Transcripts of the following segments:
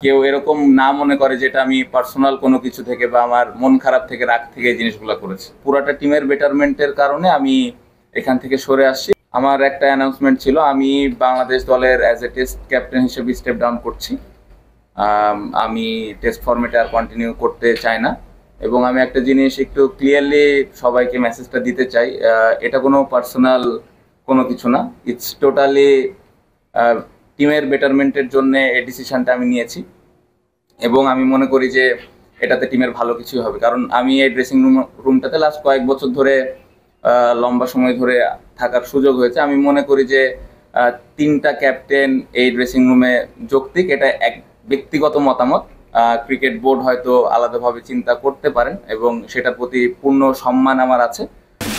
কেউ এরকম না মনে করে যেটা আমি পার্সোনাল কোনো কিছু থেকে বা আমার মন খারাপ থেকে রাগ থেকে এই জিনিসগুলো করেছি। পুরাটা টিমের বেটারমেন্টের কারণে আমি এখান থেকে সরে আসছি। আমার একটা অ্যানাউন্সমেন্ট ছিল, আমি বাংলাদেশ দলের অ্যাজ এ টেস্ট ক্যাপ্টেন হিসেবে স্টেপ ডাউন করছি। আমি টেস্ট ফরম্যাটে আর কন্টিনিউ করতে চাই না, এবং আমি একটা জিনিস একটু ক্লিয়ারলি সবাইকে মেসেজটা দিতে চাই, এটা কোনো পার্সোনাল কোনো কিছু না, ইটস টোটালি টিমের বেটারমেন্টের জন্য এই ডিসিশনটা আমি নিয়েছি। এবং আমি মনে করি যে এটাতে টিমের ভালো কিছুই হবে, কারণ আমি এই ড্রেসিং রুমটাতে লাস্ট কয়েক বছর ধরে লম্বা সময় ধরে থাকার সুযোগ হয়েছে। আমি মনে করি যে তিনটা ক্যাপ্টেন এই ড্রেসিং রুমে যৌক্তিক, এটা এক ব্যক্তিগত মতামত। ক্রিকেট বোর্ড হয়তো আলাদাভাবে চিন্তা করতে পারেন, এবং সেটার প্রতি পূর্ণ সম্মান আমার আছে।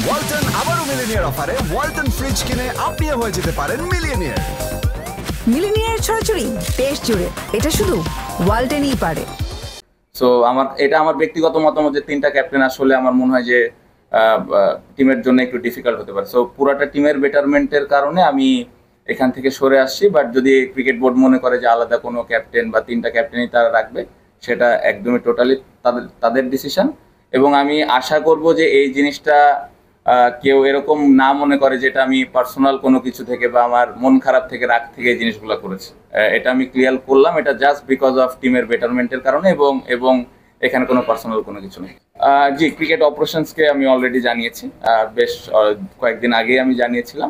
ওয়ালটন আবারও মিলিনিয়ার অফারে ওয়ালটন ফ্রিজ কিনে আপনিও হয়ে যেতে পারেন মিলিয়নিয়ার। মিলিনিয়ার ছড়াছড়ি দেশ জুড়ে, এটা শুধু ওয়ালটেনই পারে। সো এটা আমার ব্যক্তিগত মতামত যে তিনটা ক্যাপ্টেন আসলে আমার মনে হয় যে টিমের জন্য একটু ডিফিকাল্ট হতে পারে। সো পুরাটা টিমের বেটারমেন্টের কারণে আমি এখান থেকে সরে আসছি। বাট যদি ক্রিকেট বোর্ড মনে করে যে আলাদা কোনো ক্যাপ্টেন বা তিনটা ক্যাপ্টেনই তারা রাখবে, সেটা একদমই টোটালি তাদের ডিসিশন। এবং আমি আশা করব যে এই জিনিসটা কেউ এরকম না মনে করে যেটা আমি পার্সোনাল কোনো কিছু থেকে বা আমার মন খারাপ থেকে রাগ থেকে এই জিনিসগুলো করেছি। এটা আমি ক্লিয়ার করলাম, এটা জাস্ট বিকজ অফ টিমের বেটারমেন্টের কারণে, এবং এখানে কোনো পার্সোনাল কোনো কিছু নেই। জি, ক্রিকেট অপারেশনসকে আমি অলরেডি জানিয়েছি, বেশ কয়েকদিন আগেই আমি জানিয়েছিলাম।